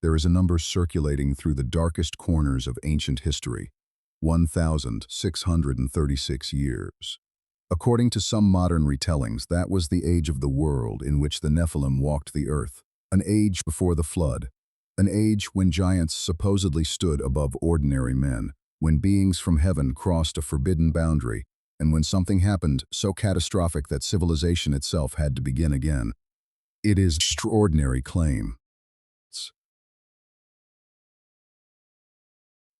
there is a number circulating through the darkest corners of ancient history: 1,636 years. According to some modern retellings, that was the age of the world in which the Nephilim walked the earth, an age before the flood, an age when giants supposedly stood above ordinary men, when beings from heaven crossed a forbidden boundary, and when something happened so catastrophic that civilization itself had to begin again. It is an extraordinary claim.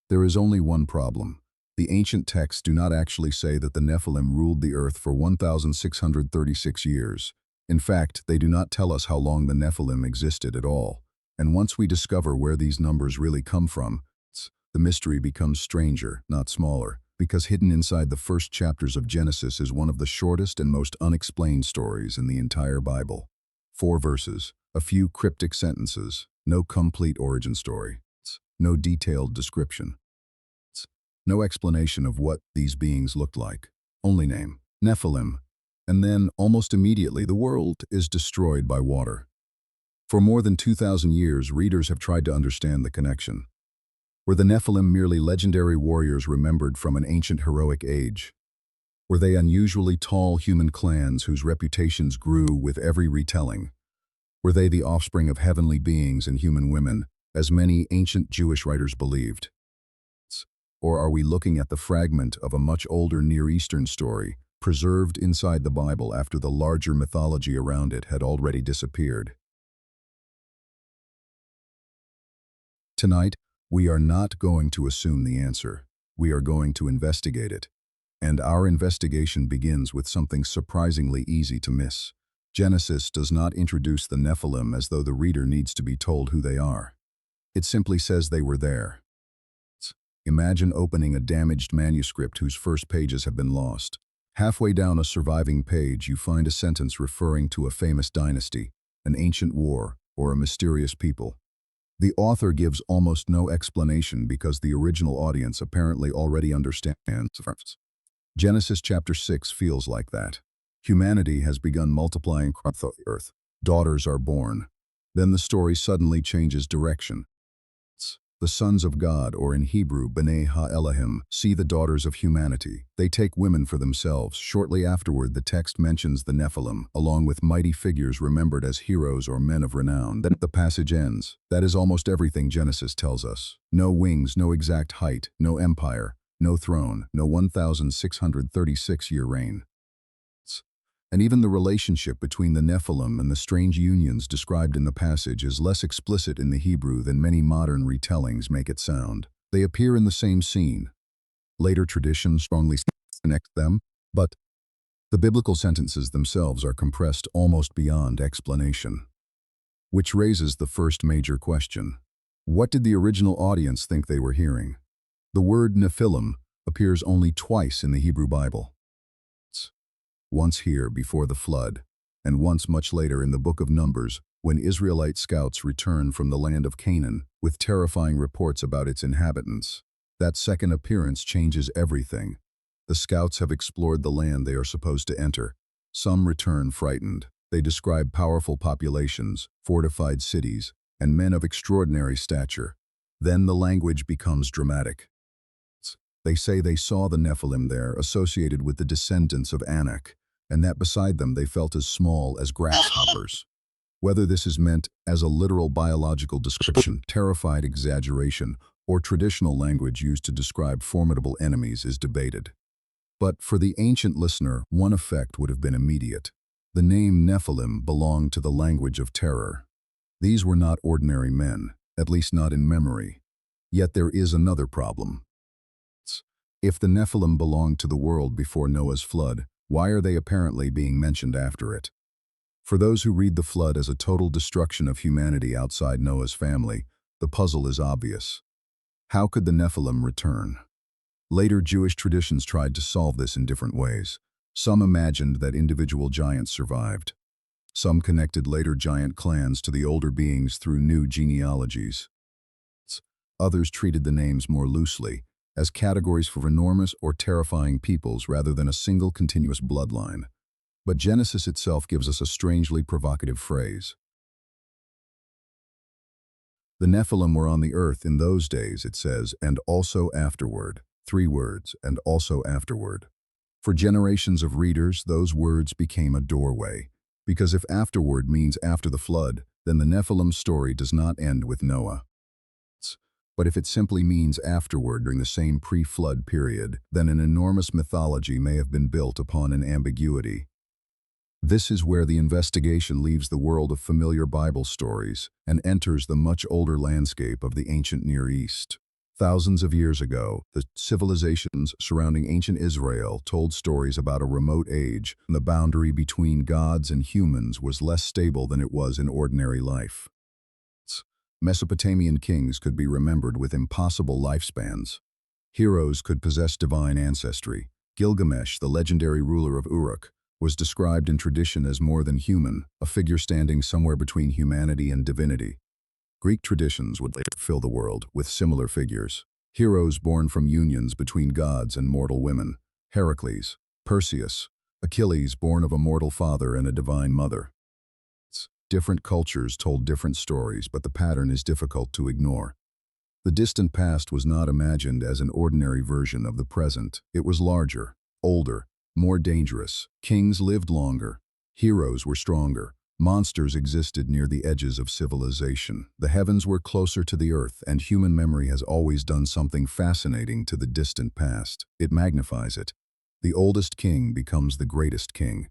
There is only one problem. The ancient texts do not actually say that the Nephilim ruled the earth for 1,636 years. In fact, they do not tell us how long the Nephilim existed at all. And once we discover where these numbers really come from, the mystery becomes stranger, not smaller, because hidden inside the first chapters of Genesis is one of the shortest and most unexplained stories in the entire Bible. 4 verses, a few cryptic sentences, no complete origin story, no detailed description. No explanation of what these beings looked like. Only name, Nephilim. And then, almost immediately, the world is destroyed by water. For more than 2,000 years, readers have tried to understand the connection. Were the Nephilim merely legendary warriors remembered from an ancient heroic age? Were they unusually tall human clans whose reputations grew with every retelling? Were they the offspring of heavenly beings and human women, as many ancient Jewish writers believed? Or are we looking at the fragment of a much older Near Eastern story, preserved inside the Bible after the larger mythology around it had already disappeared? Tonight, we are not going to assume the answer. We are going to investigate it. And our investigation begins with something surprisingly easy to miss. Genesis does not introduce the Nephilim as though the reader needs to be told who they are. It simply says they were there. Imagine opening a damaged manuscript whose first pages have been lost. Halfway down a surviving page, you find a sentence referring to a famous dynasty, an ancient war, or a mysterious people. The author gives almost no explanation because the original audience apparently already understands. Genesis chapter 6 feels like that. Humanity has begun multiplying across the earth. Daughters are born. Then the story suddenly changes direction. The sons of God, or in Hebrew, B'nai Ha-Elohim, see the daughters of humanity. They take women for themselves. Shortly afterward, the text mentions the Nephilim, along with mighty figures remembered as heroes or men of renown. Then the passage ends. That is almost everything Genesis tells us. No wings, no exact height, no empire, no throne, no 1,636-year reign. And even the relationship between the Nephilim and the strange unions described in the passage is less explicit in the Hebrew than many modern retellings make it sound. They appear in the same scene. Later traditions strongly connect them, but the biblical sentences themselves are compressed almost beyond explanation. Which raises the first major question. What did the original audience think they were hearing? The word Nephilim appears only twice in the Hebrew Bible. Once here before the flood, and once much later in the Book of Numbers, when Israelite scouts return from the land of Canaan with terrifying reports about its inhabitants. That second appearance changes everything. The scouts have explored the land they are supposed to enter. Some return frightened. They describe powerful populations, fortified cities, and men of extraordinary stature. Then the language becomes dramatic. They say they saw the Nephilim there associated with the descendants of Anakim, and that beside them they felt as small as grasshoppers. Whether this is meant as a literal biological description, terrified exaggeration, or traditional language used to describe formidable enemies is debated. But for the ancient listener, one effect would have been immediate. The name Nephilim belonged to the language of terror. These were not ordinary men, at least not in memory. Yet there is another problem. If the Nephilim belonged to the world before Noah's flood, why are they apparently being mentioned after it? For those who read the flood as a total destruction of humanity outside Noah's family, the puzzle is obvious. How could the Nephilim return? Later Jewish traditions tried to solve this in different ways. Some imagined that individual giants survived. Some connected later giant clans to the older beings through new genealogies. Others treated the names more loosely, as categories for enormous or terrifying peoples rather than a single continuous bloodline. But Genesis itself gives us a strangely provocative phrase. The Nephilim were on the earth in those days, it says, and also afterward. 3 words, and also afterward. For generations of readers, those words became a doorway. Because if afterward means after the flood, then the Nephilim story does not end with Noah. But if it simply means afterward during the same pre-flood period, then an enormous mythology may have been built upon an ambiguity. This is where the investigation leaves the world of familiar Bible stories and enters the much older landscape of the ancient Near East. Thousands of years ago, the civilizations surrounding ancient Israel told stories about a remote age when the boundary between gods and humans was less stable than it was in ordinary life. Mesopotamian kings could be remembered with impossible lifespans. Heroes could possess divine ancestry. Gilgamesh, the legendary ruler of Uruk, was described in tradition as more than human, a figure standing somewhere between humanity and divinity. Greek traditions would later fill the world with similar figures. Heroes born from unions between gods and mortal women. Heracles, Perseus, Achilles born of a mortal father and a divine mother. Different cultures told different stories, but the pattern is difficult to ignore. The distant past was not imagined as an ordinary version of the present. It was larger, older, more dangerous. Kings lived longer. Heroes were stronger. Monsters existed near the edges of civilization. The heavens were closer to the earth, and human memory has always done something fascinating to the distant past. It magnifies it. The oldest king becomes the greatest king.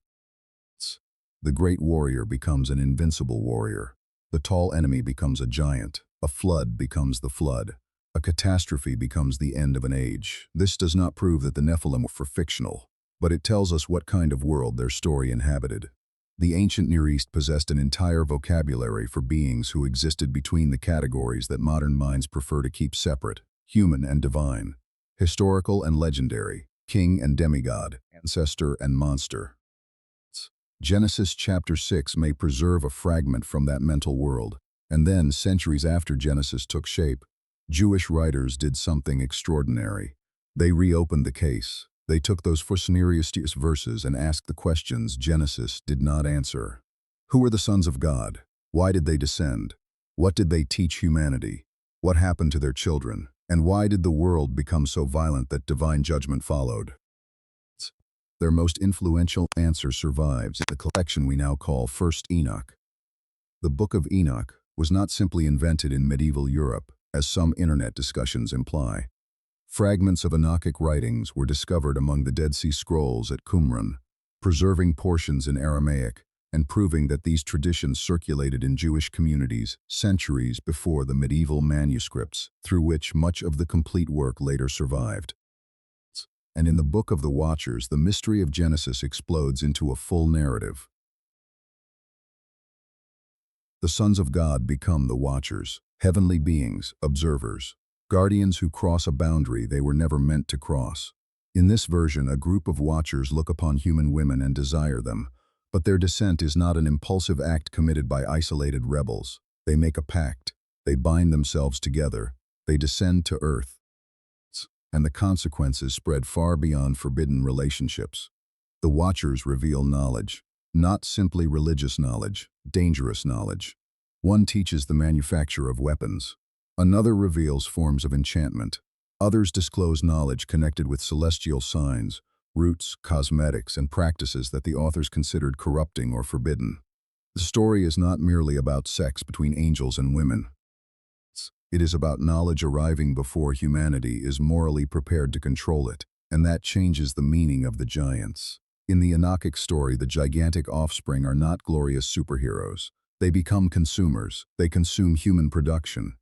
The great warrior becomes an invincible warrior. The tall enemy becomes a giant. A flood becomes the flood. A catastrophe becomes the end of an age. This does not prove that the Nephilim were fictional, but it tells us what kind of world their story inhabited. The ancient Near East possessed an entire vocabulary for beings who existed between the categories that modern minds prefer to keep separate: human and divine, historical and legendary, king and demigod, ancestor and monster. Genesis chapter 6 may preserve a fragment from that mental world, and then, centuries after Genesis took shape, Jewish writers did something extraordinary. They reopened the case. They took those fascinating verses and asked the questions Genesis did not answer. Who were the sons of God? Why did they descend? What did they teach humanity? What happened to their children? And why did the world become so violent that divine judgment followed? Their most influential answer survives in the collection we now call First Enoch. The Book of Enoch was not simply invented in medieval Europe, as some internet discussions imply. Fragments of Enochic writings were discovered among the Dead Sea Scrolls at Qumran, preserving portions in Aramaic and proving that these traditions circulated in Jewish communities centuries before the medieval manuscripts through which much of the complete work later survived. And in the Book of the Watchers, the mystery of Genesis explodes into a full narrative. The sons of God become the Watchers, heavenly beings, observers, guardians who cross a boundary they were never meant to cross. In this version, a group of Watchers look upon human women and desire them, but their descent is not an impulsive act committed by isolated rebels. They make a pact. They bind themselves together. They descend to earth. And the consequences spread far beyond forbidden relationships. The Watchers reveal knowledge, not simply religious knowledge, dangerous knowledge. One teaches the manufacture of weapons. Another reveals forms of enchantment. Others disclose knowledge connected with celestial signs, roots, cosmetics, and practices that the authors considered corrupting or forbidden. The story is not merely about sex between angels and women. It is about knowledge arriving before humanity is morally prepared to control it, and that changes the meaning of the giants. In the Enochic story, the gigantic offspring are not glorious superheroes. They become consumers. They consume human production.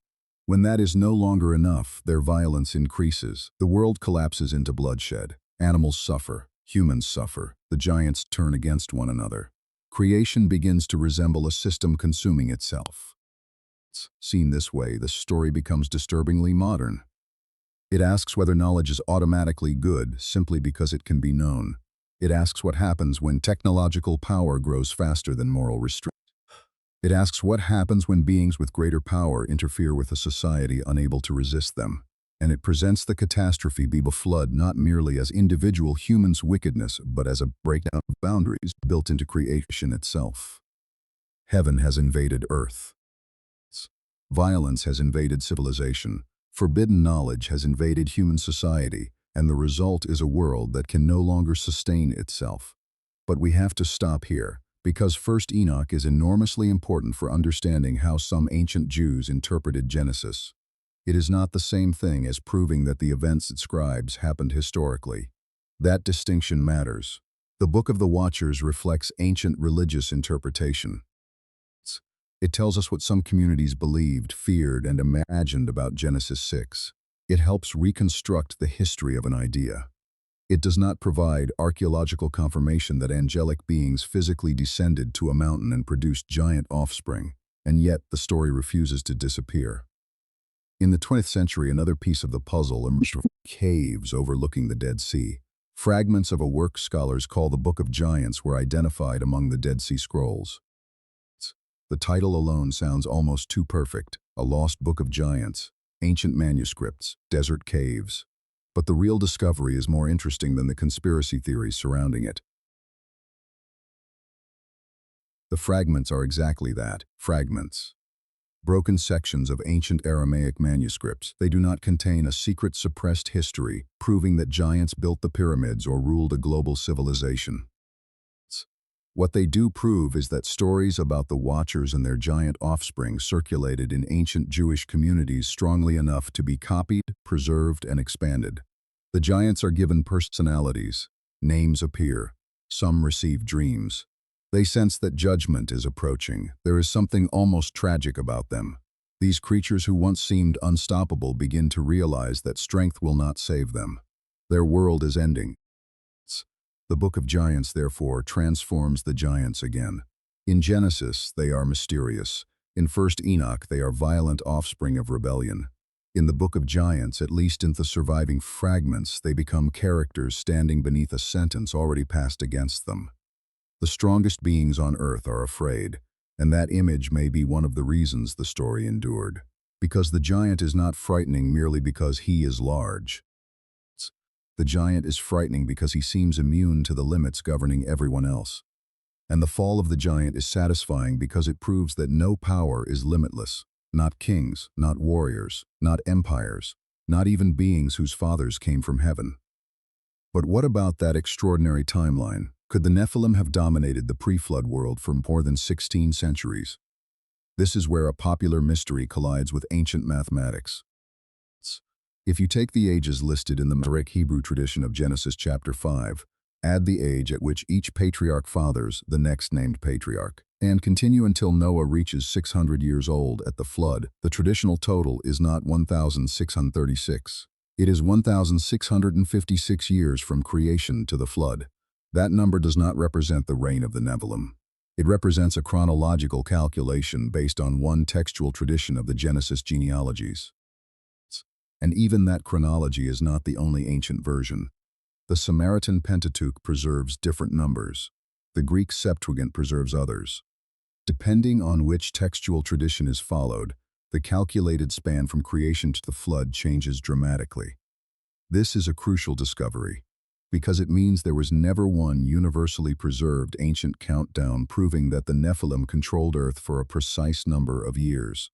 When that is no longer enough, their violence increases. The world collapses into bloodshed. Animals suffer. Humans suffer. The giants turn against one another. Creation begins to resemble a system consuming itself. Seen this way, the story becomes disturbingly modern. It asks whether knowledge is automatically good simply because it can be known. It asks what happens when technological power grows faster than moral restraint. It asks what happens when beings with greater power interfere with a society unable to resist them. And it presents the catastrophe of the flood not merely as individual humans' wickedness, but as a breakdown of boundaries built into creation itself. Heaven has invaded earth. Violence has invaded civilization. Forbidden knowledge has invaded human society, and the result is a world that can no longer sustain itself. But we have to stop here, because First Enoch is enormously important for understanding how some ancient Jews interpreted Genesis. It is not the same thing as proving that the events it describes happened historically. That distinction matters. The Book of the Watchers reflects ancient religious interpretation. It tells us what some communities believed, feared, and imagined about Genesis 6. It helps reconstruct the history of an idea. It does not provide archaeological confirmation that angelic beings physically descended to a mountain and produced giant offspring, and yet the story refuses to disappear. In the 20th century, another piece of the puzzle emerged from caves overlooking the Dead Sea. Fragments of a work scholars call the Book of Giants were identified among the Dead Sea Scrolls. The title alone sounds almost too perfect: a lost book of giants, ancient manuscripts, desert caves. But the real discovery is more interesting than the conspiracy theories surrounding it. The fragments are exactly that, fragments. Broken sections of ancient Aramaic manuscripts. They do not contain a secret suppressed history proving that giants built the pyramids or ruled a global civilization. What they do prove is that stories about the Watchers and their giant offspring circulated in ancient Jewish communities strongly enough to be copied, preserved, and expanded. The giants are given personalities. Names appear. Some receive dreams. They sense that judgment is approaching. There is something almost tragic about them. These creatures who once seemed unstoppable begin to realize that strength will not save them. Their world is ending. The Book of Giants, therefore, transforms the giants again. In Genesis, they are mysterious. In First Enoch, they are violent offspring of rebellion. In the Book of Giants, at least in the surviving fragments, they become characters standing beneath a sentence already passed against them. The strongest beings on earth are afraid, and that image may be one of the reasons the story endured. Because the giant is not frightening merely because he is large. The giant is frightening because he seems immune to the limits governing everyone else. And the fall of the giant is satisfying because it proves that no power is limitless. Not kings, not warriors, not empires, not even beings whose fathers came from heaven. But what about that extraordinary timeline? Could the Nephilim have dominated the pre-flood world for more than 16 centuries? This is where a popular mystery collides with ancient mathematics. If you take the ages listed in the Masoretic Hebrew tradition of Genesis chapter 5, add the age at which each patriarch fathers the next named patriarch, and continue until Noah reaches 600 years old at the flood, the traditional total is not 1,636. It is 1,656 years from creation to the flood. That number does not represent the reign of the Nephilim. It represents a chronological calculation based on one textual tradition of the Genesis genealogies. And even that chronology is not the only ancient version. The Samaritan Pentateuch preserves different numbers. The Greek Septuagint preserves others. Depending on which textual tradition is followed, the calculated span from creation to the flood changes dramatically. This is a crucial discovery, because it means there was never one universally preserved ancient countdown proving that the Nephilim controlled Earth for a precise number of years.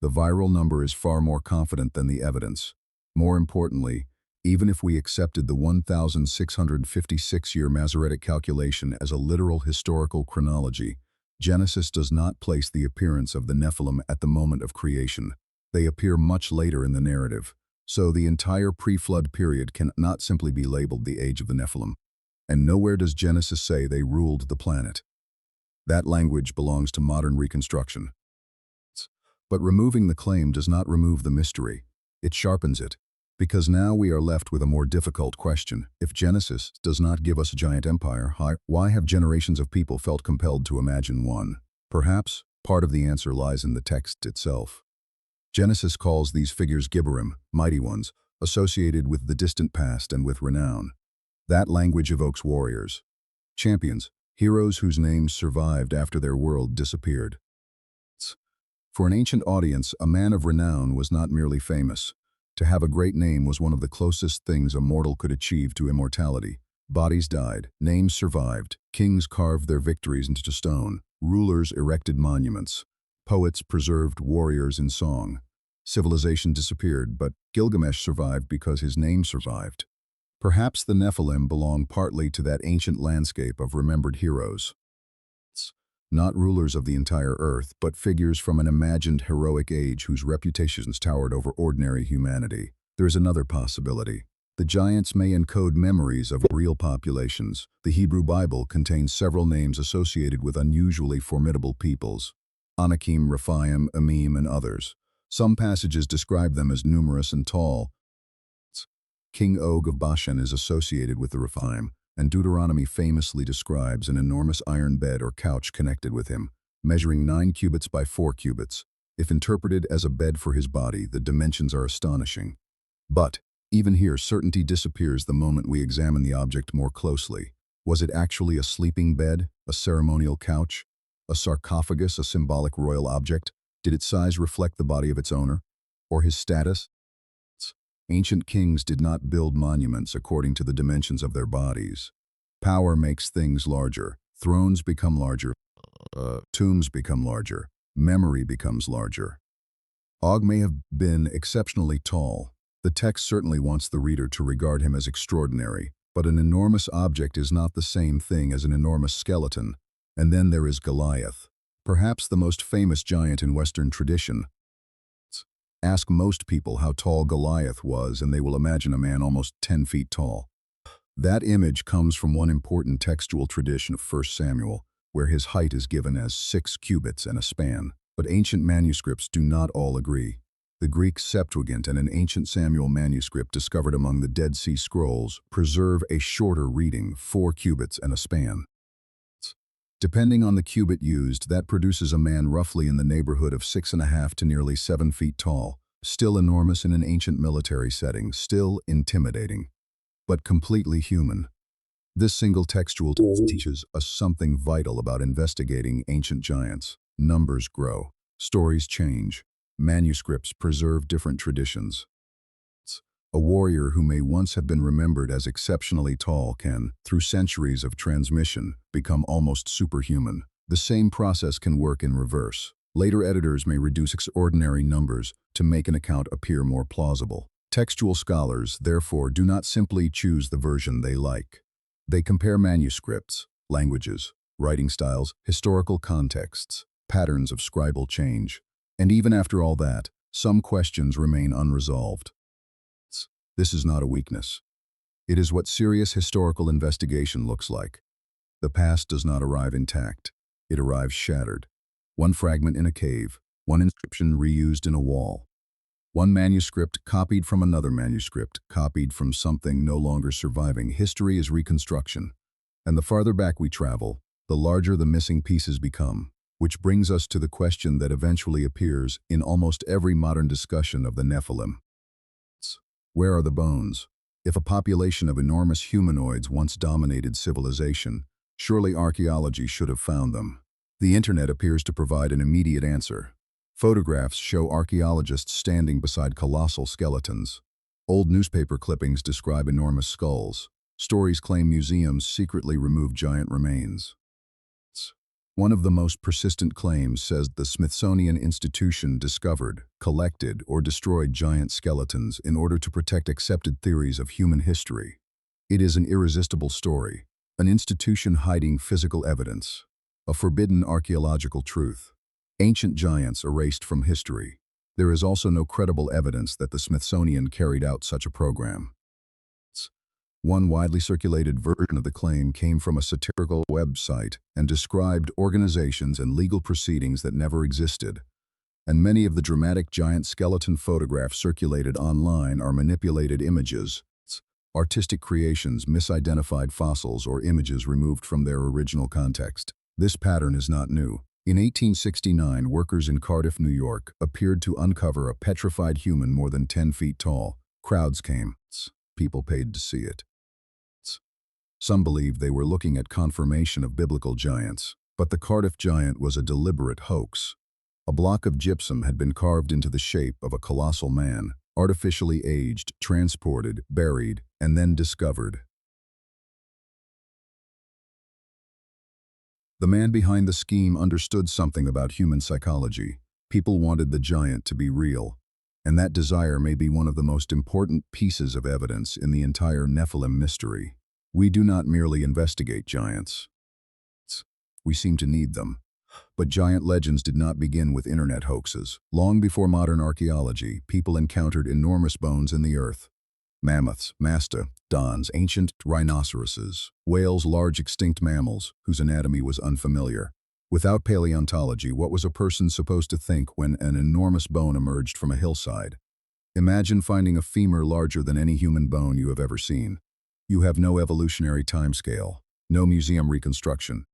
The viral number is far more confident than the evidence. More importantly, even if we accepted the 1,656-year Masoretic calculation as a literal historical chronology, Genesis does not place the appearance of the Nephilim at the moment of creation. They appear much later in the narrative, so the entire pre-flood period cannot simply be labeled the age of the Nephilim. And nowhere does Genesis say they ruled the planet. That language belongs to modern reconstruction. But removing the claim does not remove the mystery. It sharpens it. Because now we are left with a more difficult question. If Genesis does not give us a giant empire, why have generations of people felt compelled to imagine one? Perhaps part of the answer lies in the text itself. Genesis calls these figures Gibborim, mighty ones, associated with the distant past and with renown. That language evokes warriors, champions, heroes whose names survived after their world disappeared. For an ancient audience, a man of renown was not merely famous. To have a great name was one of the closest things a mortal could achieve to immortality. Bodies died, names survived, kings carved their victories into stone, Rulers erected monuments. Poets preserved warriors in song. Civilization disappeared, but Gilgamesh survived because his name survived. Perhaps the Nephilim belong partly to that ancient landscape of remembered heroes. Not rulers of the entire earth, but figures from an imagined heroic age whose reputations towered over ordinary humanity. There is another possibility. The giants may encode memories of real populations. The Hebrew Bible contains several names associated with unusually formidable peoples. Anakim, Rephaim, Amim, and others. Some passages describe them as numerous and tall. King Og of Bashan is associated with the Rephaim, and Deuteronomy famously describes an enormous iron bed or couch connected with him, measuring 9 cubits by 4 cubits. If interpreted as a bed for his body, the dimensions are astonishing. But, even here, certainty disappears the moment we examine the object more closely. Was it actually a sleeping bed, a ceremonial couch, a sarcophagus, a symbolic royal object? Did its size reflect the body of its owner, or his status? Ancient kings did not build monuments according to the dimensions of their bodies. Power makes things larger. Thrones become larger. Tombs become larger. Memory becomes larger. Og may have been exceptionally tall. The text certainly wants the reader to regard him as extraordinary, but an enormous object is not the same thing as an enormous skeleton. And then there is Goliath, perhaps the most famous giant in Western tradition. Ask most people how tall Goliath was, and they will imagine a man almost 10 feet tall. That image comes from one important textual tradition of 1 Samuel, where his height is given as 6 cubits and a span. But ancient manuscripts do not all agree. The Greek Septuagint and an ancient Samuel manuscript discovered among the Dead Sea Scrolls preserve a shorter reading, 4 cubits and a span. Depending on the cubit used, that produces a man roughly in the neighborhood of 6.5 to nearly 7 feet tall, still enormous in an ancient military setting, still intimidating, but completely human. This single textual text teaches us something vital about investigating ancient giants. Numbers grow, stories change, manuscripts preserve different traditions. A warrior who may once have been remembered as exceptionally tall can, through centuries of transmission, become almost superhuman. The same process can work in reverse. Later editors may reduce extraordinary numbers to make an account appear more plausible. Textual scholars, therefore, do not simply choose the version they like. They compare manuscripts, languages, writing styles, historical contexts, patterns of scribal change. And even after all that, some questions remain unresolved. This is not a weakness. It is what serious historical investigation looks like. The past does not arrive intact. It arrives shattered. One fragment in a cave, one inscription reused in a wall. One manuscript copied from another manuscript, copied from something no longer surviving. History is reconstruction. And the farther back we travel, the larger the missing pieces become. Which brings us to the question that eventually appears in almost every modern discussion of the Nephilim. Where are the bones? If a population of enormous humanoids once dominated civilization, surely archaeology should have found them. The internet appears to provide an immediate answer. Photographs show archaeologists standing beside colossal skeletons. Old newspaper clippings describe enormous skulls. Stories claim museums secretly remove giant remains. One of the most persistent claims says the Smithsonian Institution discovered, collected, or destroyed giant skeletons in order to protect accepted theories of human history. It is an irresistible story, an institution hiding physical evidence, a forbidden archaeological truth. Ancient giants erased from history. There is also no credible evidence that the Smithsonian carried out such a program. One widely circulated version of the claim came from a satirical website and described organizations and legal proceedings that never existed. And many of the dramatic giant skeleton photographs circulated online are manipulated images, artistic creations, misidentified fossils, or images removed from their original context. This pattern is not new. In 1869, workers in Cardiff, New York, appeared to uncover a petrified human more than 10 feet tall. Crowds came. People paid to see it. Some believed they were looking at confirmation of biblical giants, but the Cardiff giant was a deliberate hoax. A block of gypsum had been carved into the shape of a colossal man, artificially aged, transported, buried, and then discovered. The man behind the scheme understood something about human psychology. People wanted the giant to be real, and that desire may be one of the most important pieces of evidence in the entire Nephilim mystery. We do not merely investigate giants. We seem to need them. But giant legends did not begin with internet hoaxes. Long before modern archaeology, people encountered enormous bones in the earth. Mammoths, mastodons, ancient rhinoceroses, whales, large extinct mammals whose anatomy was unfamiliar. Without paleontology, what was a person supposed to think when an enormous bone emerged from a hillside? Imagine finding a femur larger than any human bone you have ever seen. You have no evolutionary timescale, no museum reconstruction,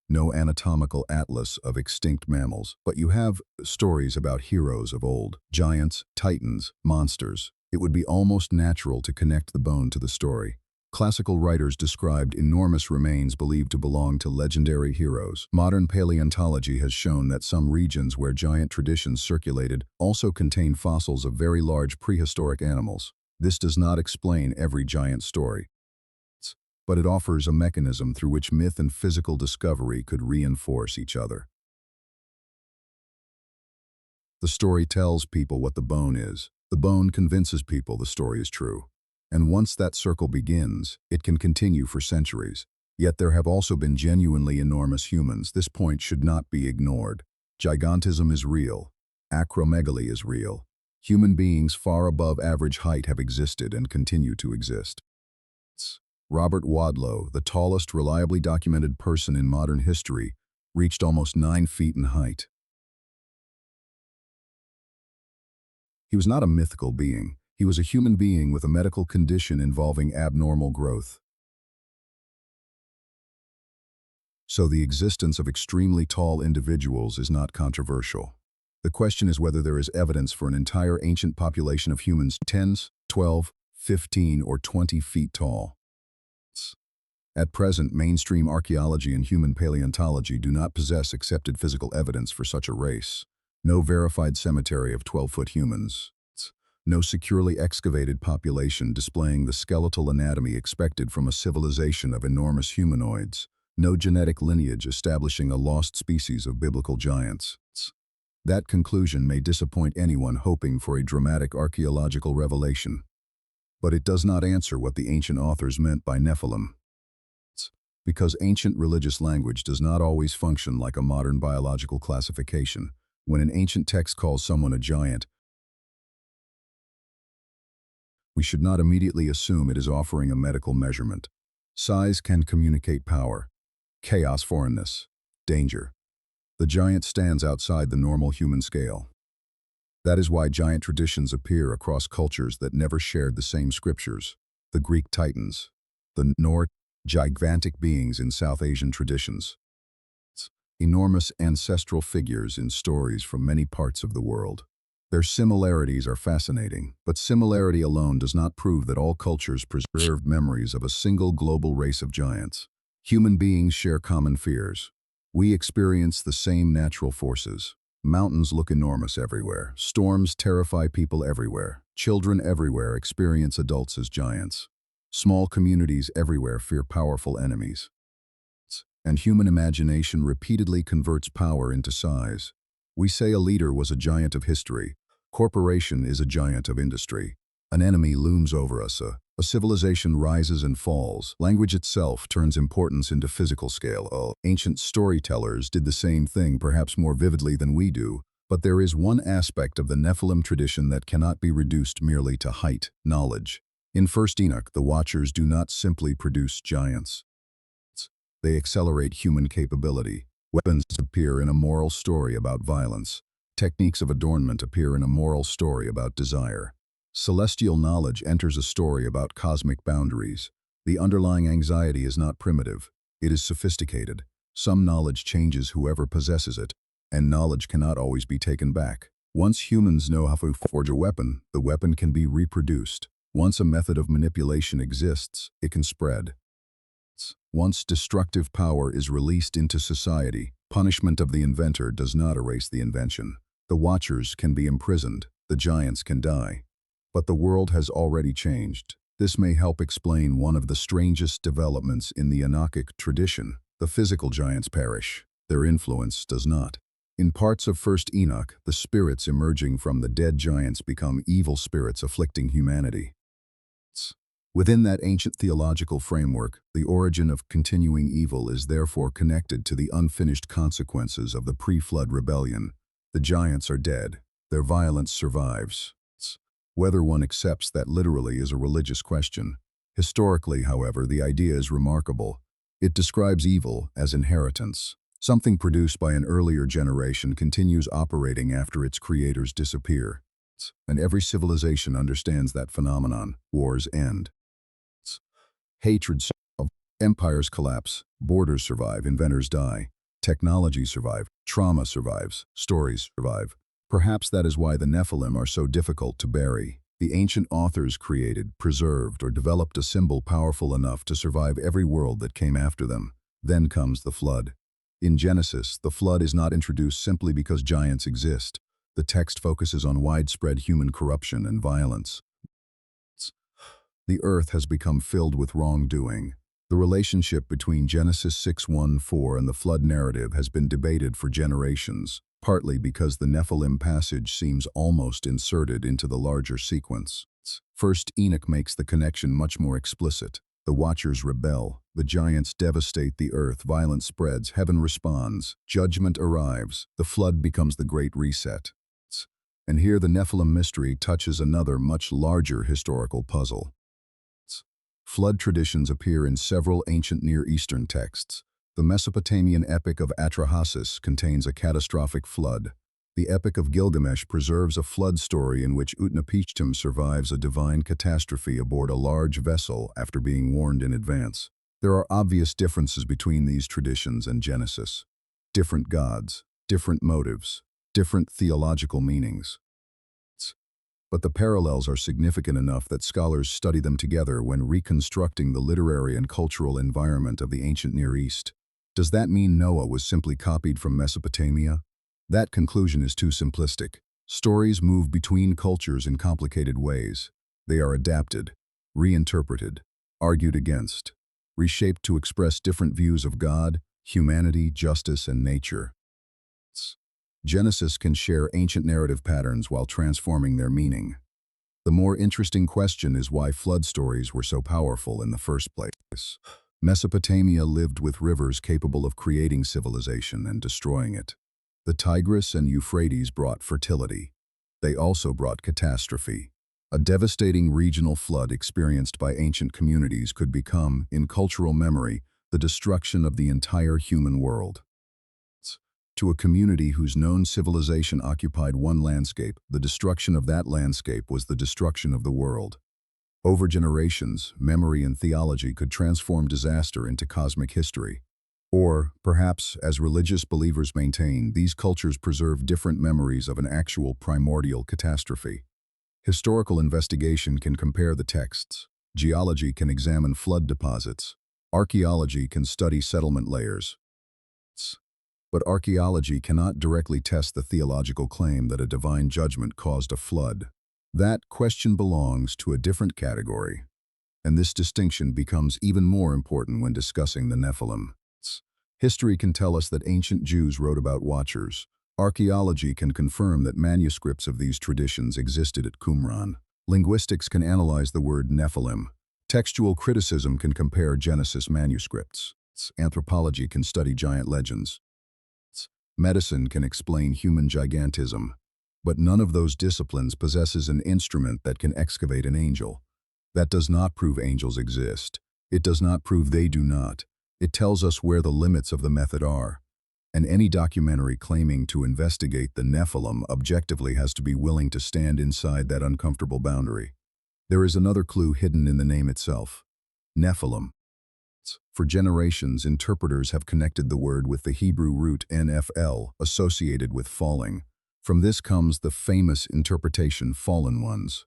no anatomical atlas of extinct mammals, but you have stories about heroes of old, giants, titans, monsters. It would be almost natural to connect the bone to the story. Classical writers described enormous remains believed to belong to legendary heroes. Modern paleontology has shown that some regions where giant traditions circulated also contain fossils of very large prehistoric animals. This does not explain every giant story, but it offers a mechanism through which myth and physical discovery could reinforce each other. The story tells people what the bone is. The bone convinces people the story is true. And once that circle begins, it can continue for centuries. Yet there have also been genuinely enormous humans. This point should not be ignored. Gigantism is real. Acromegaly is real. Human beings far above average height have existed and continue to exist. Robert Wadlow, the tallest reliably documented person in modern history, reached almost 9 feet in height. He was not a mythical being. He was a human being with a medical condition involving abnormal growth. So the existence of extremely tall individuals is not controversial. The question is whether there is evidence for an entire ancient population of humans 10, 12, 15, or 20 feet tall. At present, mainstream archaeology and human paleontology do not possess accepted physical evidence for such a race. No verified cemetery of 12-foot humans. No securely excavated population displaying the skeletal anatomy expected from a civilization of enormous humanoids. No genetic lineage establishing a lost species of biblical giants. That conclusion may disappoint anyone hoping for a dramatic archaeological revelation. But it does not answer what the ancient authors meant by Nephilim. Because ancient religious language does not always function like a modern biological classification. When an ancient text calls someone a giant, we should not immediately assume it is offering a medical measurement. Size can communicate power, chaos, foreignness, danger. The giant stands outside the normal human scale. That is why giant traditions appear across cultures that never shared the same scriptures. The Greek Titans, the Norse gigantic beings in South Asian traditions. Enormous ancestral figures in stories from many parts of the world. Their similarities are fascinating, but similarity alone does not prove that all cultures preserved memories of a single global race of giants. Human beings share common fears. We experience the same natural forces. Mountains look enormous everywhere. Storms terrify people everywhere. Children everywhere experience adults as giants. Small communities everywhere fear powerful enemies. And human imagination repeatedly converts power into size. We say a leader was a giant of history. Corporation is a giant of industry. An enemy looms over us. A civilization rises and falls. Language itself turns importance into physical scale. Ancient storytellers did the same thing, perhaps more vividly than we do. But there is one aspect of the Nephilim tradition that cannot be reduced merely to height, knowledge. In 1st Enoch, the Watchers do not simply produce giants. They accelerate human capability. Weapons appear in a moral story about violence. Techniques of adornment appear in a moral story about desire. Celestial knowledge enters a story about cosmic boundaries. The underlying anxiety is not primitive. It is sophisticated. Some knowledge changes whoever possesses it, and knowledge cannot always be taken back. Once humans know how to forge a weapon, the weapon can be reproduced. Once a method of manipulation exists, it can spread. Once destructive power is released into society, punishment of the inventor does not erase the invention. The Watchers can be imprisoned, the giants can die. But the world has already changed. This may help explain one of the strangest developments in the Enochic tradition. The physical giants perish. Their influence does not. In parts of First Enoch, the spirits emerging from the dead giants become evil spirits afflicting humanity. Within that ancient theological framework, the origin of continuing evil is therefore connected to the unfinished consequences of the pre-flood rebellion. The giants are dead. Their violence survives. Whether one accepts that literally is a religious question. Historically, however, the idea is remarkable. It describes evil as inheritance. Something produced by an earlier generation continues operating after its creators disappear. And every civilization understands that phenomenon. Wars end. Hatred survives. Empires collapse. Borders survive. Inventors die. Technology survives. Trauma survives. Stories survive. Perhaps that is why the Nephilim are so difficult to bury. The ancient authors created, preserved, or developed a symbol powerful enough to survive every world that came after them. Then comes the flood. In Genesis, the flood is not introduced simply because giants exist. The text focuses on widespread human corruption and violence. The earth has become filled with wrongdoing. The relationship between Genesis 6:1-4 and the flood narrative has been debated for generations, partly because the Nephilim passage seems almost inserted into the larger sequence. First Enoch makes the connection much more explicit. The Watchers rebel, the giants devastate the earth, violence spreads, heaven responds, judgment arrives, the flood becomes the Great Reset. And here the Nephilim Mystery touches another much larger historical puzzle. Flood traditions appear in several ancient Near Eastern texts. The Mesopotamian epic of Atrahasis contains a catastrophic flood. The Epic of Gilgamesh preserves a flood story in which Utnapishtim survives a divine catastrophe aboard a large vessel after being warned in advance. There are obvious differences between these traditions and Genesis. Different gods, different motives, different theological meanings. But the parallels are significant enough that scholars study them together when reconstructing the literary and cultural environment of the ancient Near East. Does that mean Noah was simply copied from Mesopotamia? That conclusion is too simplistic. Stories move between cultures in complicated ways. They are adapted, reinterpreted, argued against, reshaped to express different views of God, humanity, justice, and nature. Genesis can share ancient narrative patterns while transforming their meaning. The more interesting question is why flood stories were so powerful in the first place. Mesopotamia lived with rivers capable of creating civilization and destroying it. The Tigris and Euphrates brought fertility. They also brought catastrophe. A devastating regional flood experienced by ancient communities could become, in cultural memory, the destruction of the entire human world. To a community whose known civilization occupied one landscape, the destruction of that landscape was the destruction of the world. Over generations, memory and theology could transform disaster into cosmic history. Or, perhaps, as religious believers maintain, these cultures preserve different memories of an actual primordial catastrophe. Historical investigation can compare the texts. Geology can examine flood deposits. Archaeology can study settlement layers. But archaeology cannot directly test the theological claim that a divine judgment caused a flood. That question belongs to a different category, and this distinction becomes even more important when discussing the Nephilim. History can tell us that ancient Jews wrote about watchers. Archaeology can confirm that manuscripts of these traditions existed at Qumran. Linguistics can analyze the word Nephilim. Textual criticism can compare Genesis manuscripts. Anthropology can study giant legends. Medicine can explain human gigantism, but none of those disciplines possesses an instrument that can excavate an angel. That does not prove angels exist. It does not prove they do not. It tells us where the limits of the method are. And any documentary claiming to investigate the Nephilim objectively has to be willing to stand inside that uncomfortable boundary. There is another clue hidden in the name itself. Nephilim. For generations, interpreters have connected the word with the Hebrew root NFL, associated with falling. From this comes the famous interpretation, fallen ones.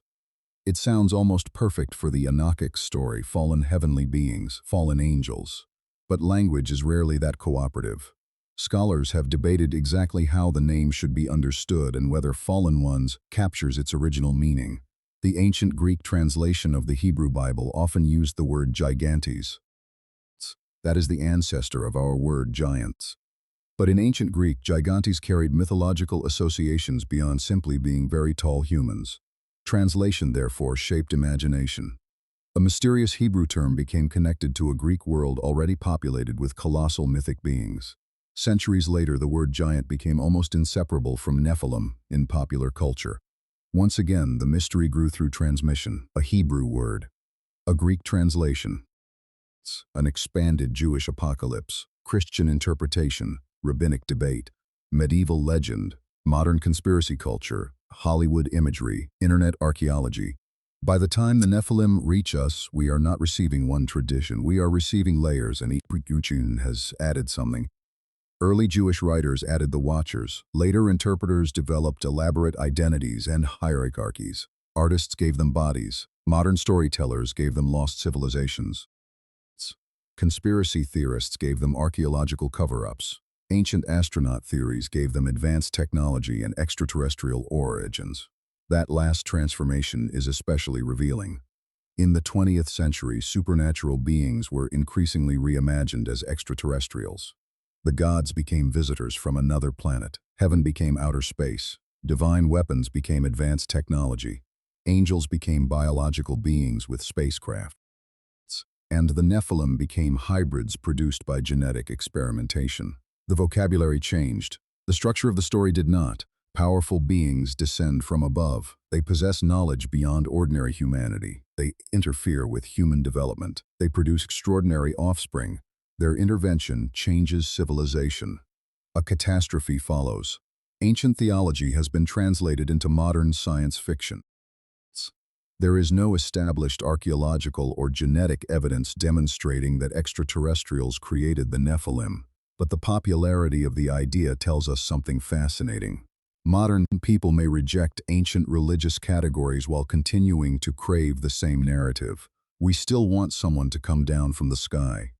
It sounds almost perfect for the Enochic story, fallen heavenly beings, fallen angels. But language is rarely that cooperative. Scholars have debated exactly how the name should be understood and whether fallen ones captures its original meaning. The ancient Greek translation of the Hebrew Bible often used the word gigantes. That is the ancestor of our word giants. But in ancient Greek, gigantes carried mythological associations beyond simply being very tall humans. Translation, therefore, shaped imagination. A mysterious Hebrew term became connected to a Greek world already populated with colossal mythic beings. Centuries later, the word giant became almost inseparable from Nephilim in popular culture. Once again, the mystery grew through transmission, a Hebrew word, a Greek translation, an expanded Jewish apocalypse, Christian interpretation, rabbinic debate, medieval legend, modern conspiracy culture, Hollywood imagery, internet archaeology. By the time the Nephilim reach us, we are not receiving one tradition, we are receiving layers, and each tradition has added something. Early Jewish writers added the Watchers. Later interpreters developed elaborate identities and hierarchies. Artists gave them bodies. Modern storytellers gave them lost civilizations. Conspiracy theorists gave them archaeological cover-ups. Ancient astronaut theories gave them advanced technology and extraterrestrial origins. That last transformation is especially revealing. In the 20th century, supernatural beings were increasingly reimagined as extraterrestrials. The gods became visitors from another planet. Heaven became outer space. Divine weapons became advanced technology. Angels became biological beings with spacecraft. And the Nephilim became hybrids produced by genetic experimentation. The vocabulary changed. The structure of the story did not. Powerful beings descend from above. They possess knowledge beyond ordinary humanity. They interfere with human development. They produce extraordinary offspring. Their intervention changes civilization. A catastrophe follows. Ancient theology has been translated into modern science fiction. There is no established archaeological or genetic evidence demonstrating that extraterrestrials created the Nephilim, but the popularity of the idea tells us something fascinating. Modern people may reject ancient religious categories while continuing to crave the same narrative. We still want someone to come down from the sky.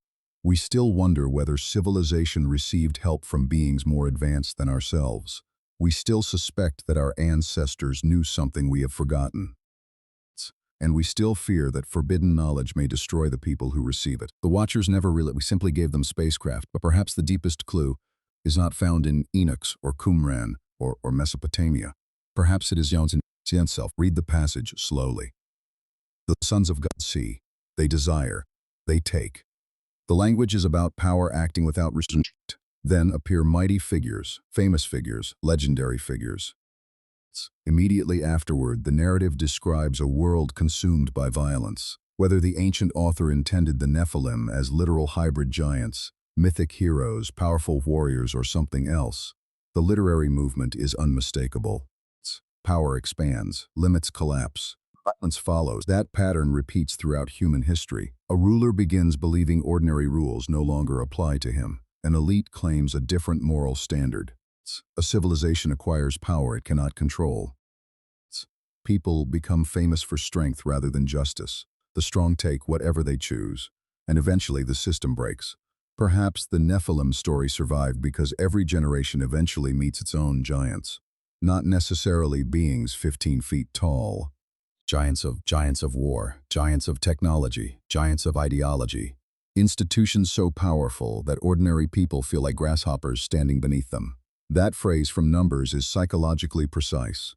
We still wonder whether civilization received help from beings more advanced than ourselves. We still suspect that our ancestors knew something we have forgotten. And we still fear that forbidden knowledge may destroy the people who receive it. The Watchers never really, we simply gave them spacecraft, but perhaps the deepest clue is not found in Enoch or Qumran or Mesopotamia. Perhaps it is Yon's in itself. Read the passage slowly. The sons of God see, they desire, they take. The language is about power acting without restraint. Then appear mighty figures, famous figures, legendary figures. Immediately afterward, the narrative describes a world consumed by violence. Whether the ancient author intended the Nephilim as literal hybrid giants, mythic heroes, powerful warriors, or something else, the literary movement is unmistakable. Power expands, limits collapse. Violence follows. That pattern repeats throughout human history. A ruler begins believing ordinary rules no longer apply to him. An elite claims a different moral standard. A civilization acquires power it cannot control. People become famous for strength rather than justice. The strong take whatever they choose, and eventually the system breaks. Perhaps the Nephilim story survived because every generation eventually meets its own giants. Not necessarily beings 15 feet tall. Giants of war, giants of technology, giants of ideology. Institutions so powerful that ordinary people feel like grasshoppers standing beneath them. That phrase from Numbers is psychologically precise.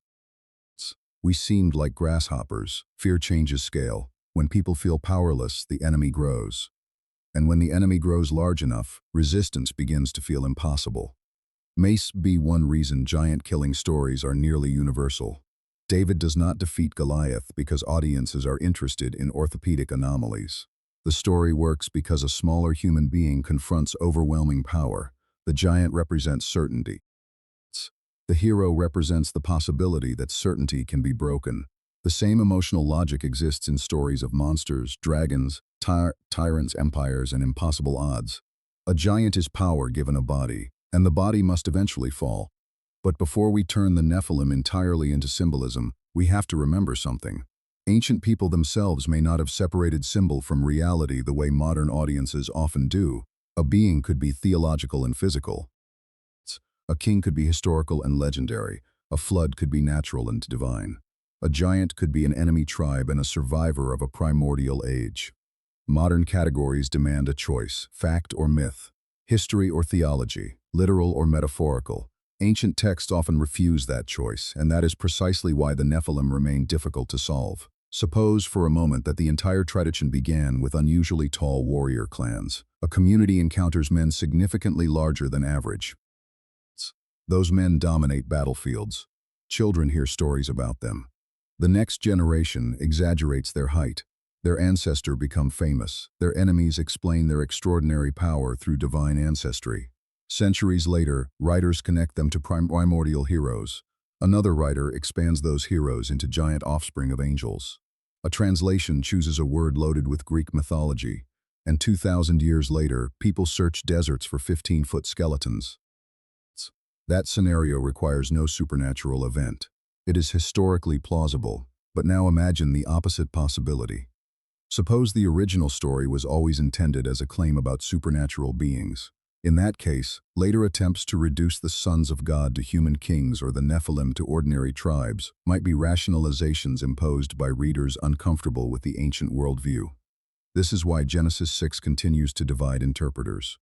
We seemed like grasshoppers. Fear changes scale. When people feel powerless, the enemy grows. And when the enemy grows large enough, resistance begins to feel impossible. May be one reason giant-killing stories are nearly universal. David does not defeat Goliath because audiences are interested in orthopedic anomalies. The story works because a smaller human being confronts overwhelming power. The giant represents certainty. The hero represents the possibility that certainty can be broken. The same emotional logic exists in stories of monsters, dragons, tyrants, empires, and impossible odds. A giant is power given a body, and the body must eventually fall. But before we turn the Nephilim entirely into symbolism, we have to remember something. Ancient people themselves may not have separated symbol from reality the way modern audiences often do. A being could be theological and physical. A king could be historical and legendary. A flood could be natural and divine. A giant could be an enemy tribe and a survivor of a primordial age. Modern categories demand a choice, fact or myth, history or theology, literal or metaphorical. Ancient texts often refuse that choice, and that is precisely why the Nephilim remain difficult to solve. Suppose for a moment that the entire tradition began with unusually tall warrior clans. A community encounters men significantly larger than average. Those men dominate battlefields. Children hear stories about them. The next generation exaggerates their height. Their ancestor become famous. Their enemies explain their extraordinary power through divine ancestry. Centuries later, writers connect them to primordial heroes. Another writer expands those heroes into giant offspring of angels. A translation chooses a word loaded with Greek mythology, and 2,000 years later, people search deserts for 15-foot skeletons. That scenario requires no supernatural event. It is historically plausible, but now imagine the opposite possibility. Suppose the original story was always intended as a claim about supernatural beings. In that case, later attempts to reduce the sons of God to human kings or the Nephilim to ordinary tribes might be rationalizations imposed by readers uncomfortable with the ancient worldview. This is why Genesis 6 continues to divide interpreters.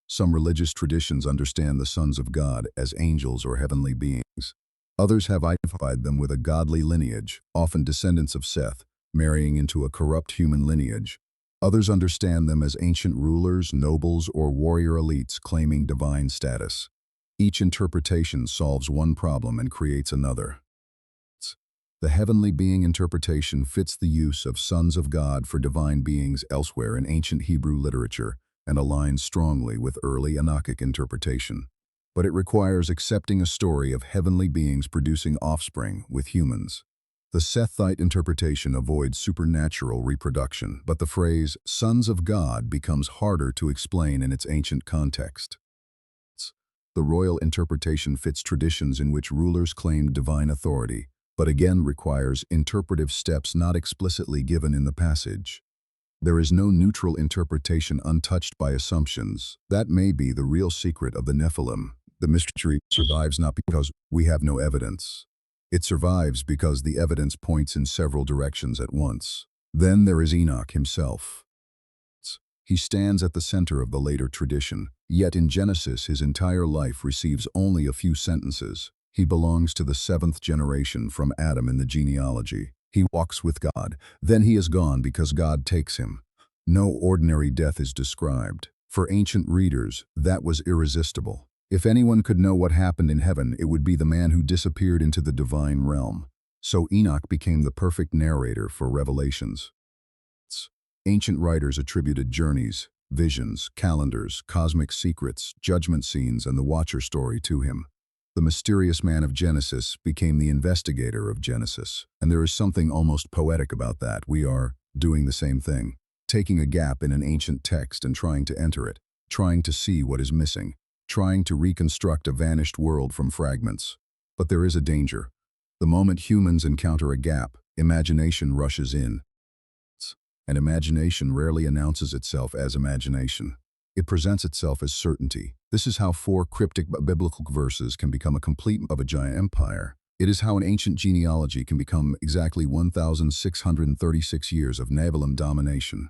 Some religious traditions understand the sons of God as angels or heavenly beings. Others have identified them with a godly lineage, often descendants of Seth, marrying into a corrupt human lineage. Others understand them as ancient rulers, nobles, or warrior elites claiming divine status. Each interpretation solves one problem and creates another. The heavenly being interpretation fits the use of sons of God for divine beings elsewhere in ancient Hebrew literature and aligns strongly with early Enochic interpretation. But it requires accepting a story of heavenly beings producing offspring with humans. The Sethite interpretation avoids supernatural reproduction, but the phrase sons of God becomes harder to explain in its ancient context. The royal interpretation fits traditions in which rulers claimed divine authority, but again requires interpretive steps not explicitly given in the passage. There is no neutral interpretation untouched by assumptions. That may be the real secret of the Nephilim. The mystery survives not because we have no evidence. It survives because the evidence points in several directions at once. Then there is Enoch himself. He stands at the center of the later tradition, yet in Genesis his entire life receives only a few sentences. He belongs to the seventh generation from Adam in the genealogy. He walks with God, then he is gone because God takes him. No ordinary death is described. For ancient readers, that was irresistible. If anyone could know what happened in heaven, it would be the man who disappeared into the divine realm. So Enoch became the perfect narrator for revelations. Ancient writers attributed journeys, visions, calendars, cosmic secrets, judgment scenes, and the Watcher story to him. The mysterious man of Genesis became the investigator of Genesis, and there is something almost poetic about that. We are doing the same thing, taking a gap in an ancient text and trying to enter it, trying to see what is missing, trying to reconstruct a vanished world from fragments. But there is a danger. The moment humans encounter a gap, imagination rushes in. And imagination rarely announces itself as imagination. It presents itself as certainty. This is how 4 cryptic biblical verses can become a complete of a giant empire. It is how an ancient genealogy can become exactly 1,636 years of Nephilim domination.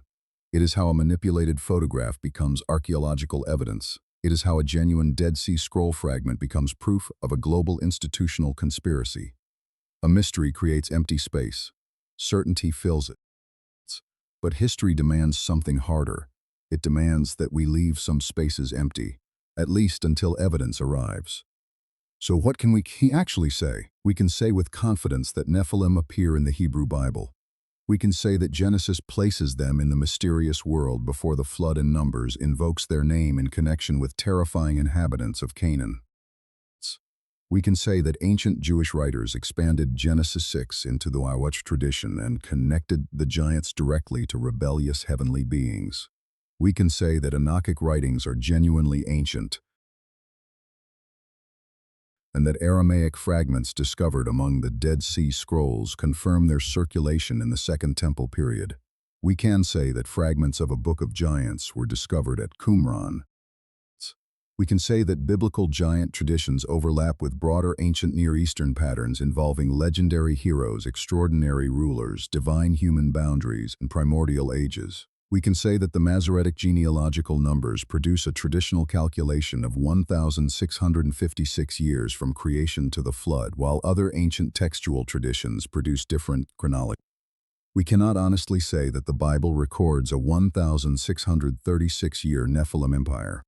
It is how a manipulated photograph becomes archaeological evidence. It is how a genuine Dead Sea Scroll fragment becomes proof of a global institutional conspiracy. A mystery creates empty space. Certainty fills it. But history demands something harder. It demands that we leave some spaces empty, at least until evidence arrives. So what can we actually say? We can say with confidence that Nephilim appear in the Hebrew Bible. We can say that Genesis places them in the mysterious world before the flood in Numbers invokes their name in connection with terrifying inhabitants of Canaan. We can say that ancient Jewish writers expanded Genesis 6 into the Watch tradition and connected the giants directly to rebellious heavenly beings. We can say that Enochic writings are genuinely ancient, and that Aramaic fragments discovered among the Dead Sea Scrolls confirm their circulation in the Second Temple period. We can say that fragments of a Book of Giants were discovered at Qumran. We can say that biblical giant traditions overlap with broader ancient Near Eastern patterns involving legendary heroes, extraordinary rulers, divine human boundaries, and primordial ages. We can say that the Masoretic genealogical numbers produce a traditional calculation of 1,656 years from creation to the flood, while other ancient textual traditions produce different chronologies. We cannot honestly say that the Bible records a 1,636-year Nephilim empire.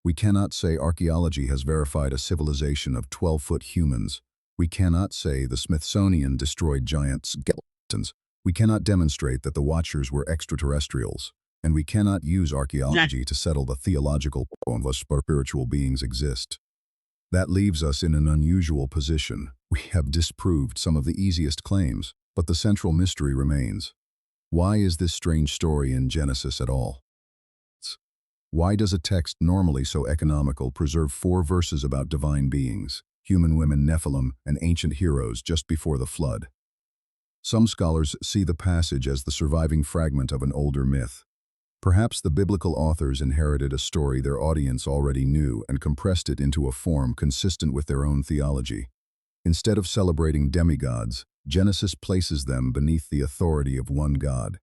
We cannot say archaeology has verified a civilization of 12-foot humans. We cannot say the Smithsonian destroyed giant skeletons. We cannot demonstrate that the Watchers were extraterrestrials. And we cannot use archaeology to settle the theological problem of spiritual beings exist. That leaves us in an unusual position. We have disproved some of the easiest claims, but the central mystery remains. Why is this strange story in Genesis at all? Why does a text normally so economical preserve 4 verses about divine beings, human women Nephilim, and ancient heroes just before the flood? Some scholars see the passage as the surviving fragment of an older myth. Perhaps the biblical authors inherited a story their audience already knew and compressed it into a form consistent with their own theology. Instead of celebrating demigods, Genesis places them beneath the authority of one God.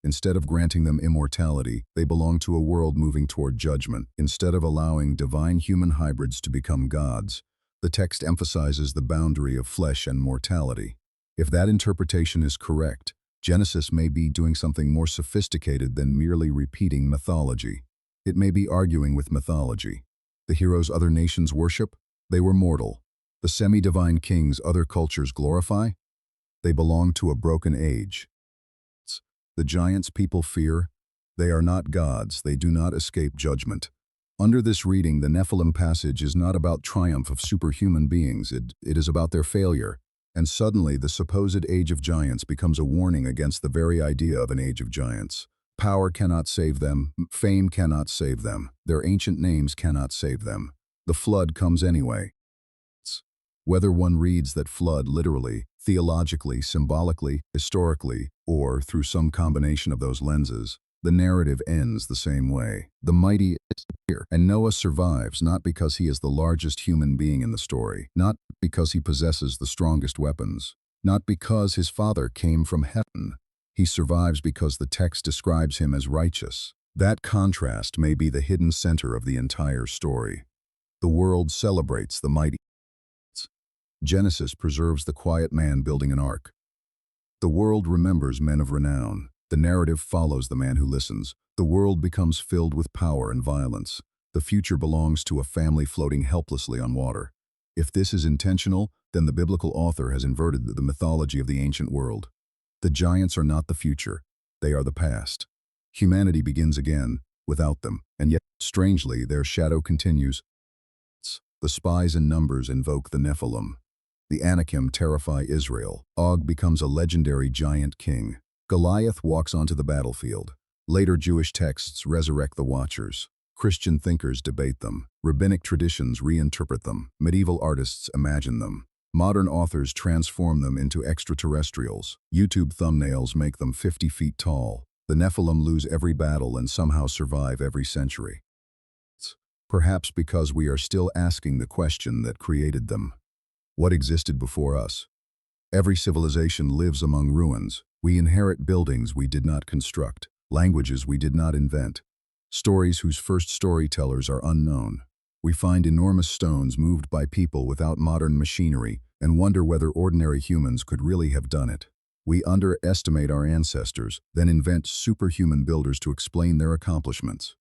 Instead of granting them immortality, they belong to a world moving toward judgment. Instead of allowing divine human hybrids to become gods, the text emphasizes the boundary of flesh and mortality. If that interpretation is correct, Genesis may be doing something more sophisticated than merely repeating mythology. It may be arguing with mythology. The heroes other nations worship? They were mortal. The semi-divine kings other cultures glorify? They belong to a broken age. The giants people fear? They are not gods, they do not escape judgment. Under this reading, the Nephilim passage is not about triumph of superhuman beings, it is about their failure. And suddenly, the supposed age of giants becomes a warning against the very idea of an age of giants. Power cannot save them, fame cannot save them, their ancient names cannot save them. The flood comes anyway. Whether one reads that flood literally, theologically, symbolically, historically, or through some combination of those lenses, the narrative ends the same way. The mighty is here, and Noah survives not because he is the largest human being in the story, not because he possesses the strongest weapons, not because his father came from heaven. He survives because the text describes him as righteous. That contrast may be the hidden center of the entire story. The world celebrates the mighty. Genesis preserves the quiet man building an ark. The world remembers men of renown. The narrative follows the man who listens. The world becomes filled with power and violence. The future belongs to a family floating helplessly on water. If this is intentional, then the biblical author has inverted the mythology of the ancient world. The giants are not the future. They are the past. Humanity begins again, without them, and yet, strangely, their shadow continues. The spies in Numbers invoke the Nephilim. The Anakim terrify Israel. Og becomes a legendary giant king. Goliath walks onto the battlefield. Later Jewish texts resurrect the Watchers. Christian thinkers debate them. Rabbinic traditions reinterpret them. Medieval artists imagine them. Modern authors transform them into extraterrestrials. YouTube thumbnails make them 50 feet tall. The Nephilim lose every battle and somehow survive every century. Perhaps because we are still asking the question that created them. What existed before us? Every civilization lives among ruins. We inherit buildings we did not construct, languages we did not invent, stories whose first storytellers are unknown. We find enormous stones moved by people without modern machinery and wonder whether ordinary humans could really have done it. We underestimate our ancestors, then invent superhuman builders to explain their accomplishments.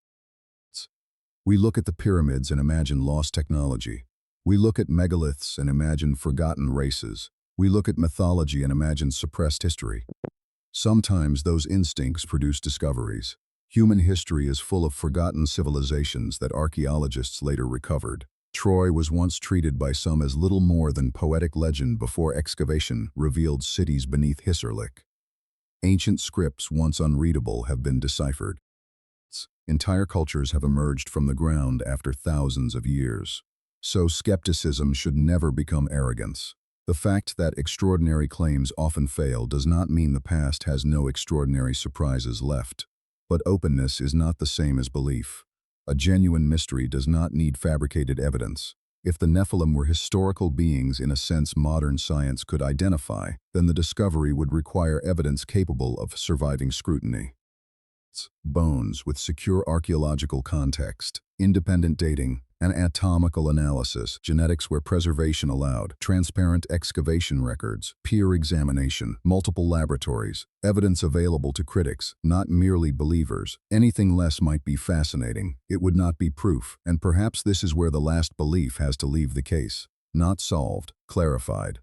We look at the pyramids and imagine lost technology. We look at megaliths and imagine forgotten races. We look at mythology and imagine suppressed history. Sometimes those instincts produce discoveries. Human history is full of forgotten civilizations that archaeologists later recovered. Troy was once treated by some as little more than poetic legend before excavation revealed cities beneath Hisarlik. Ancient scripts once unreadable have been deciphered. Entire cultures have emerged from the ground after thousands of years. So skepticism should never become arrogance. The fact that extraordinary claims often fail does not mean the past has no extraordinary surprises left. But openness is not the same as belief. A genuine mystery does not need fabricated evidence. If the Nephilim were historical beings in a sense modern science could identify, then the discovery would require evidence capable of surviving scrutiny. Bones with secure archaeological context, independent dating, and anatomical analysis, genetics where preservation allowed, transparent excavation records, peer examination, multiple laboratories, evidence available to critics, not merely believers. Anything less might be fascinating. It would not be proof, and perhaps this is where the last belief has to leave the case. Not solved, clarified.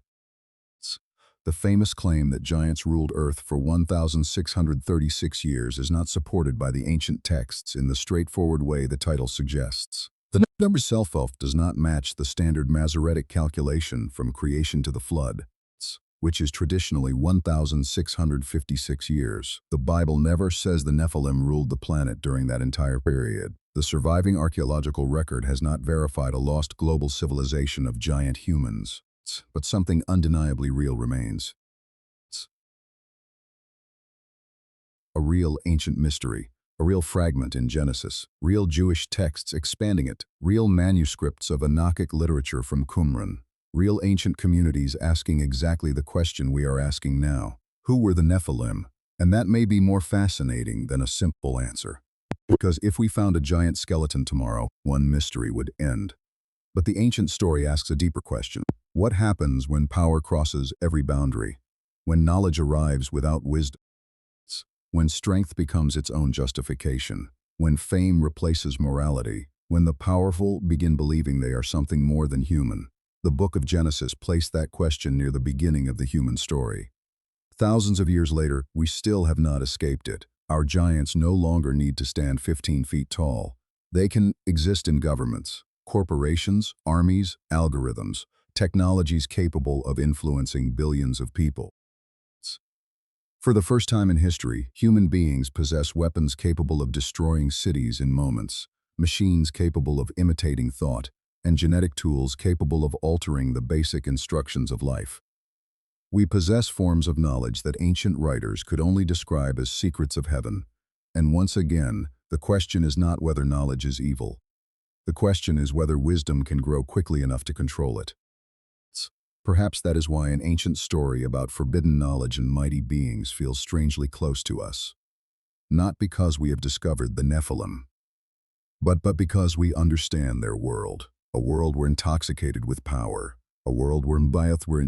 The famous claim that giants ruled Earth for 1,636 years is not supported by the ancient texts in the straightforward way the title suggests. The number itself does not match the standard Masoretic calculation from creation to the flood, which is traditionally 1,656 years. The Bible never says the Nephilim ruled the planet during that entire period. The surviving archaeological record has not verified a lost global civilization of giant humans. But something undeniably real remains. A real ancient mystery, a real fragment in Genesis, real Jewish texts expanding it, real manuscripts of Enochic literature from Qumran, real ancient communities asking exactly the question we are asking now. Who were the Nephilim? And that may be more fascinating than a simple answer. Because if we found a giant skeleton tomorrow, one mystery would end. But the ancient story asks a deeper question. What happens when power crosses every boundary? When knowledge arrives without wisdom? When strength becomes its own justification? When fame replaces morality? When the powerful begin believing they are something more than human? The Book of Genesis placed that question near the beginning of the human story. Thousands of years later, we still have not escaped it. Our giants no longer need to stand 15 feet tall. They can exist in governments, corporations, armies, algorithms, technologies capable of influencing billions of people. For the first time in history, human beings possess weapons capable of destroying cities in moments, machines capable of imitating thought, and genetic tools capable of altering the basic instructions of life. We possess forms of knowledge that ancient writers could only describe as secrets of heaven. And once again, the question is not whether knowledge is evil. The question is whether wisdom can grow quickly enough to control it. Perhaps that is why an ancient story about forbidden knowledge and mighty beings feels strangely close to us. Not because we have discovered the Nephilim, but because we understand their world. A world where intoxicated with power. A world where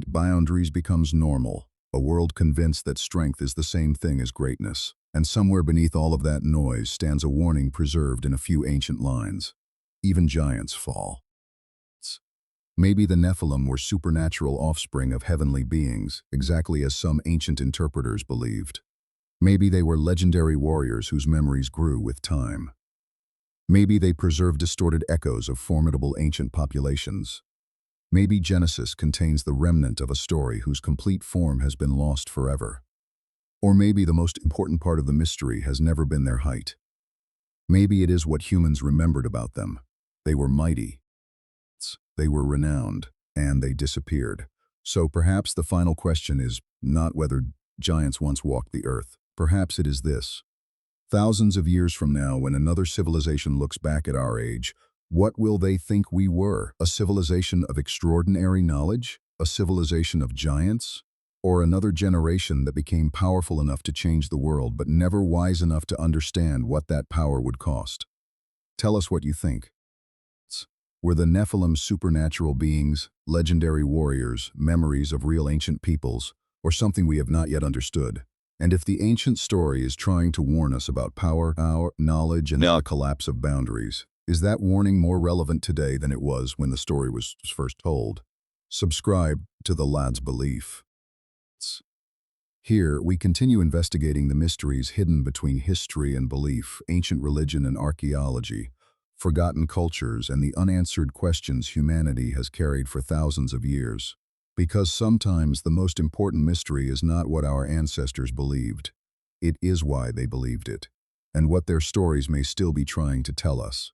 boundaries becomes normal. A world convinced that strength is the same thing as greatness. And somewhere beneath all of that noise stands a warning preserved in a few ancient lines. Even giants fall. Maybe the Nephilim were supernatural offspring of heavenly beings, exactly as some ancient interpreters believed. Maybe they were legendary warriors whose memories grew with time. Maybe they preserved distorted echoes of formidable ancient populations. Maybe Genesis contains the remnant of a story whose complete form has been lost forever. Or maybe the most important part of the mystery has never been their height. Maybe it is what humans remembered about them. They were mighty. They were renowned, and they disappeared. So perhaps the final question is not whether giants once walked the earth. Perhaps it is this. Thousands of years from now, when another civilization looks back at our age, what will they think we were? A civilization of extraordinary knowledge? A civilization of giants? Or another generation that became powerful enough to change the world, but never wise enough to understand what that power would cost? Tell us what you think. Were the Nephilim supernatural beings, legendary warriors, memories of real ancient peoples, or something we have not yet understood? And if the ancient story is trying to warn us about power, our knowledge, and the collapse of boundaries, is that warning more relevant today than it was when the story was first told? Subscribe to The Lad's Belief. Here, we continue investigating the mysteries hidden between history and belief, ancient religion and archaeology, forgotten cultures, and the unanswered questions humanity has carried for thousands of years. Because sometimes the most important mystery is not what our ancestors believed. It is why they believed it, and what their stories may still be trying to tell us.